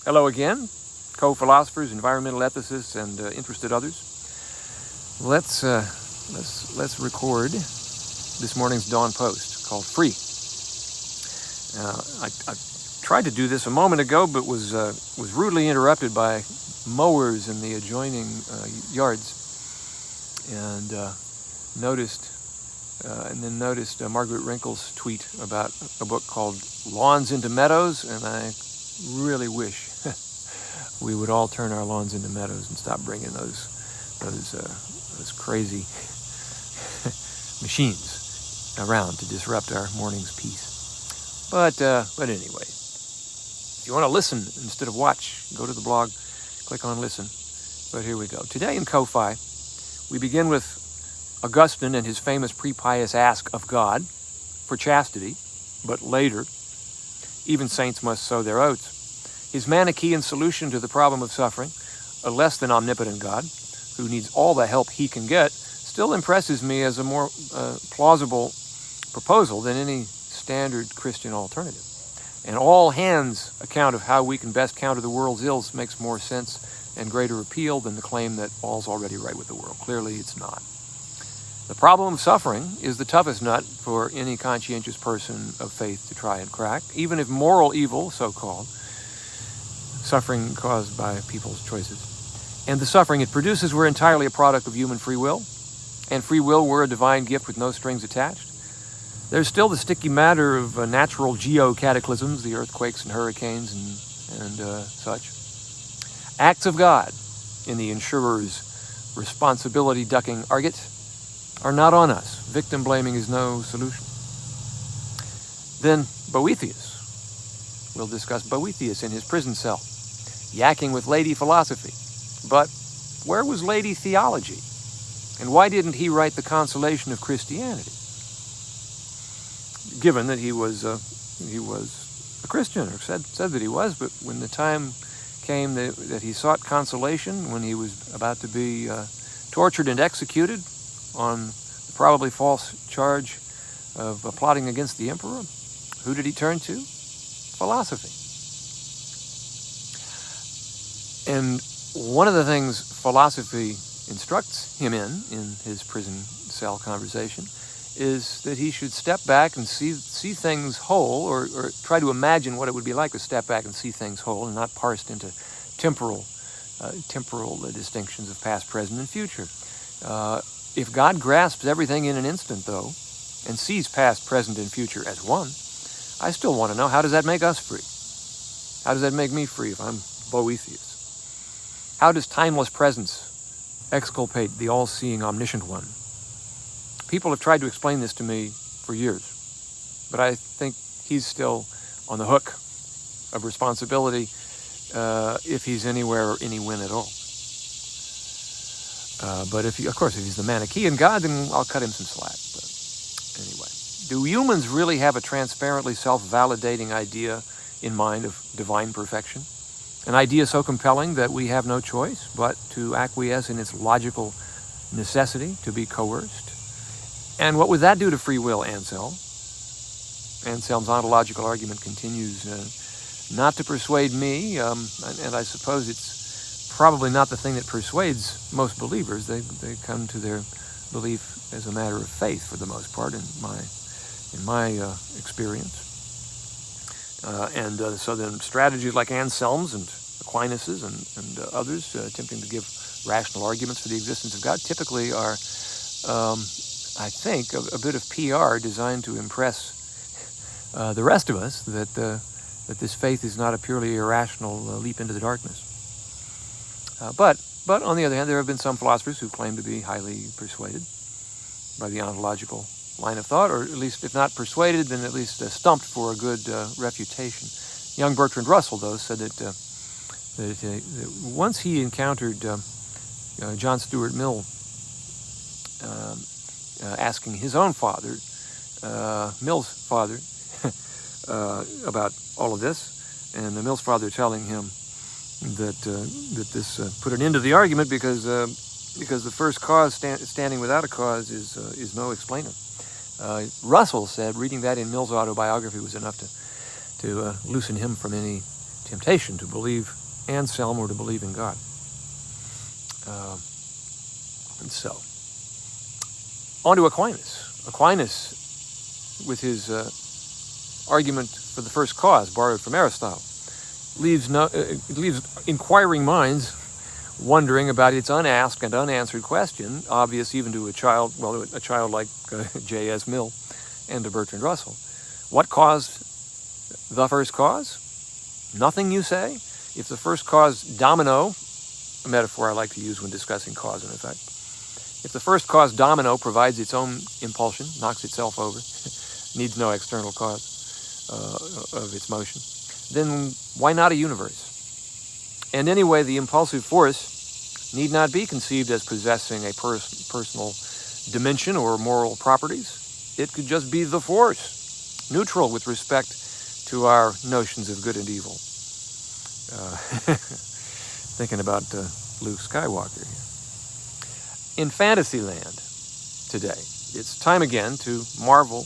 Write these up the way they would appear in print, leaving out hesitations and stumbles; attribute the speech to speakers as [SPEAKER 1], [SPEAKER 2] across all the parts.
[SPEAKER 1] Hello again, co-philosophers, environmental ethicists, and interested others. Let's record this morning's Dawn Post called "Free." I tried to do this a moment ago, but was rudely interrupted by mowers in the adjoining yards, and noticed Margaret Wrinkle's tweet about a book called "Lawns into Meadows," and I really wish we would all turn our lawns into meadows and stop bringing those crazy machines around to disrupt our morning's peace. But anyway, if you want to listen instead of watch, go to the blog, click on listen. But here we go. Today in Ko-Fi, we begin with Augustine and his famous pre-pious ask of God for chastity, but later, even saints must sow their oats. His Manichaean solution to the problem of suffering, a less than omnipotent God, who needs all the help he can get, still impresses me as a more plausible proposal than any standard Christian alternative. An all-hands account of how we can best counter the world's ills makes more sense and greater appeal than the claim that all's already right with the world. Clearly, it's not. The problem of suffering is the toughest nut for any conscientious person of faith to try and crack, even if moral evil, so-called, suffering caused by people's choices, and the suffering it produces were entirely a product of human free will, and free will were a divine gift with no strings attached. There's still the sticky matter of natural geo-cataclysms, the earthquakes and hurricanes and such. Acts of God, in the insurer's responsibility-ducking argot, are not on us. Victim blaming is no solution. Then Boethius. We'll discuss Boethius in his prison cell, yakking with lady philosophy. But where was lady theology? And why didn't he write The Consolation of Christianity? Given that he was a Christian, or said that he was, but when the time came that he sought consolation, when he was about to be tortured and executed on the probably false charge of plotting against the emperor, who did he turn to? Philosophy. And one of the things philosophy instructs him in his prison cell conversation is that he should step back and see things whole, or try to imagine what it would be like to step back and see things whole and not parsed into temporal distinctions of past, present, and future. If God grasps everything in an instant, though, and sees past, present, and future as one, I still want to know, how does that make us free? How does that make me free if I'm Boethius? How does timeless presence exculpate the all-seeing, omniscient one? People have tried to explain this to me for years, but I think he's still on the hook of responsibility if he's anywhere or any when at all. But of course, if he's the Manichaean God, then I'll cut him some slack. But anyway, do humans really have a transparently self-validating idea in mind of divine perfection? An idea so compelling that we have no choice but to acquiesce in its logical necessity to be coerced? And what would that do to free will, Anselm? Anselm's ontological argument continues not to persuade me, and I suppose it's probably not the thing that persuades most believers. They come to their belief as a matter of faith for the most part, in my experience. So then strategies like Anselm's and Aquinas's and others attempting to give rational arguments for the existence of God typically are, I think, a bit of PR designed to impress the rest of us that this faith is not a purely irrational leap into the darkness. But on the other hand, there have been some philosophers who claim to be highly persuaded by the ontological line of thought, or at least, if not persuaded, then at least stumped for a good refutation. Young Bertrand Russell, though, said that once he encountered John Stuart Mill asking his own father, Mill's father, about all of this, and the Mill's father telling him that this put an end to the argument because the first cause standing without a cause is no explainer. Russell said reading that in Mill's autobiography was enough to loosen him from any temptation to believe Anselm or to believe in God. And so, on to Aquinas. Aquinas, with his argument for the first cause, borrowed from Aristotle, leaves inquiring minds wondering about its unasked and unanswered question, obvious even to a child like J.S. Mill and to Bertrand Russell. What caused the first cause? Nothing, you say? If the first cause domino, a metaphor I like to use when discussing cause and effect, if the first cause domino provides its own impulsion, knocks itself over, needs no external cause of its motion, then why not a universe? And anyway, the impulsive force need not be conceived as possessing a personal dimension or moral properties. It could just be the force, neutral with respect to our notions of good and evil. Thinking about Luke Skywalker here. In Fantasyland today, it's time again to marvel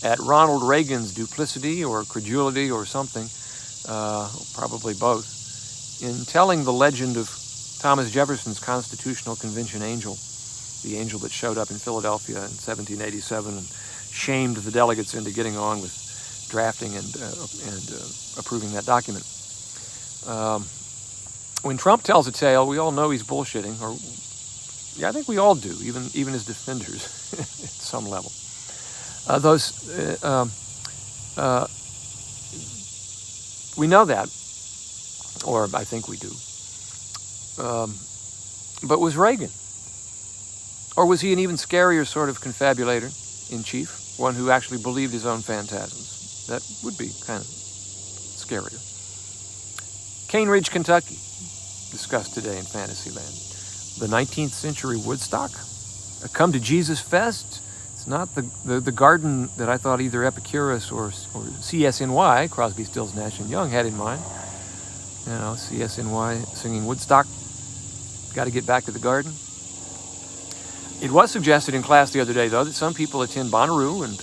[SPEAKER 1] at Ronald Reagan's duplicity or credulity or something, probably both, in telling the legend of Thomas Jefferson's Constitutional Convention angel, the angel that showed up in Philadelphia in 1787 and shamed the delegates into getting on with drafting and approving that document. When Trump tells a tale, we all know he's bullshitting, or yeah, I think we all do, even his defenders at some level. We know that, or I think we do. But was Reagan? Or was he an even scarier sort of confabulator in chief, one who actually believed his own phantasms? That would be kind of scarier. Cane Ridge, Kentucky, discussed today in Fantasyland. The 19th century Woodstock, a come to Jesus fest. It's not the garden that I thought either Epicurus or CSNY, Crosby, Stills, Nash and Young, had in mind. You know, CSNY singing Woodstock, got to get back to the garden. It was suggested in class the other day, though, that some people attend Bonnaroo and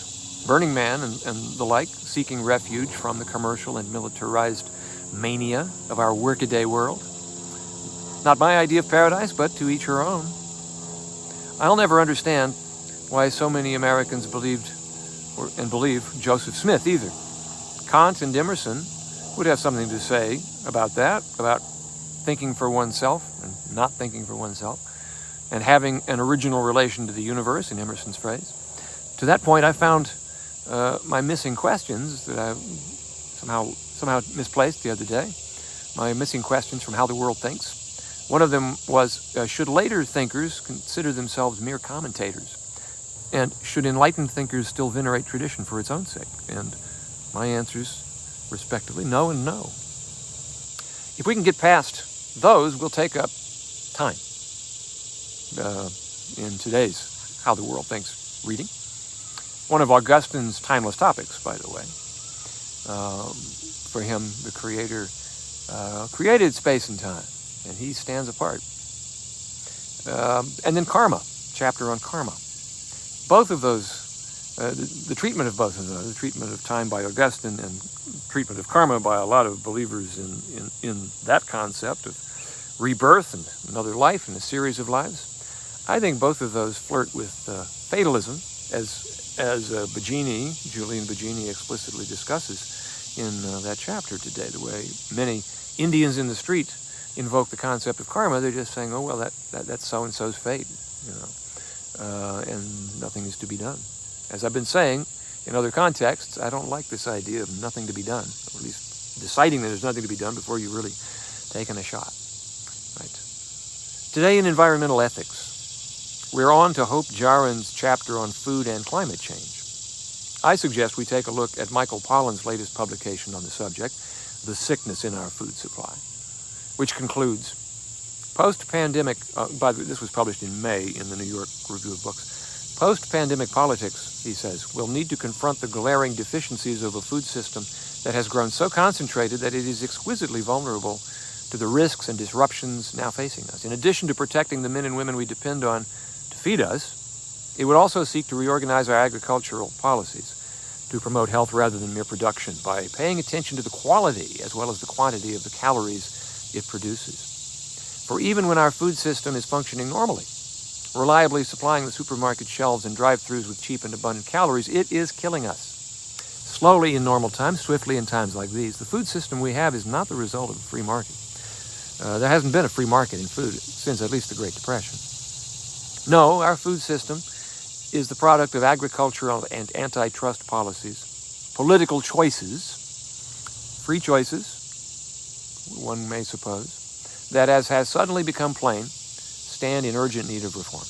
[SPEAKER 1] Burning Man and the like, seeking refuge from the commercial and militarized mania of our workaday world. Not my idea of paradise, but to each her own. I'll never understand why so many Americans believe Joseph Smith either. Kant and Emerson would have something to say about that, about thinking for oneself and not thinking for oneself, and having an original relation to the universe, in Emerson's phrase. To that point, I found my missing questions that I somehow misplaced the other day, my missing questions from how the world thinks. One of them was, should later thinkers consider themselves mere commentators? And should enlightened thinkers still venerate tradition for its own sake? And my answers, respectively, no and no. If we can get past those, we'll take up time in today's How the World Thinks reading. One of Augustine's timeless topics, by the way. For him, the Creator created space and time, and he stands apart. And then karma, chapter on karma. Both of those, the treatment of both of those, the treatment of time by Augustine and treatment of karma by a lot of believers in that concept of rebirth and another life and a series of lives. I think both of those flirt with fatalism, as Julian Baggini explicitly discusses in that chapter today. The way many Indians in the street invoke the concept of karma, they're just saying, oh, well, that's so-and-so's fate, and nothing is to be done. As I've been saying in other contexts, I don't like this idea of nothing to be done, or at least deciding that there's nothing to be done before you've really taken a shot. Right. Today in environmental ethics, we're on to Hope Jaren's chapter on food and climate change. I suggest we take a look at Michael Pollan's latest publication on the subject, The Sickness in Our Food Supply, which concludes, post-pandemic, this was published in May in the New York Review of Books, post-pandemic politics, he says, will need to confront the glaring deficiencies of a food system that has grown so concentrated that it is exquisitely vulnerable to the risks and disruptions now facing us. In addition to protecting the men and women we depend on to feed us, it would also seek to reorganize our agricultural policies to promote health rather than mere production by paying attention to the quality as well as the quantity of the calories it produces. For even when our food system is functioning normally, reliably supplying the supermarket shelves and drive-thrus with cheap and abundant calories, it is killing us. Slowly in normal times, swiftly in times like these. The food system we have is not the result of a free market. There hasn't been a free market in food since at least the Great Depression. No, our food system is the product of agricultural and antitrust policies, political choices, free choices, one may suppose, that, as has suddenly become plain, stand in urgent need of reform.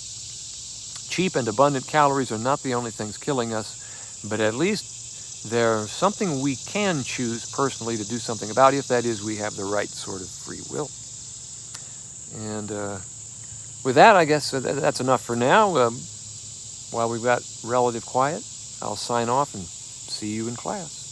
[SPEAKER 1] Cheap and abundant calories are not the only things killing us, but at least they're something we can choose personally to do something about if, that is, we have the right sort of free will. And with that, I guess that's enough for now. While we've got relative quiet, I'll sign off and see you in class.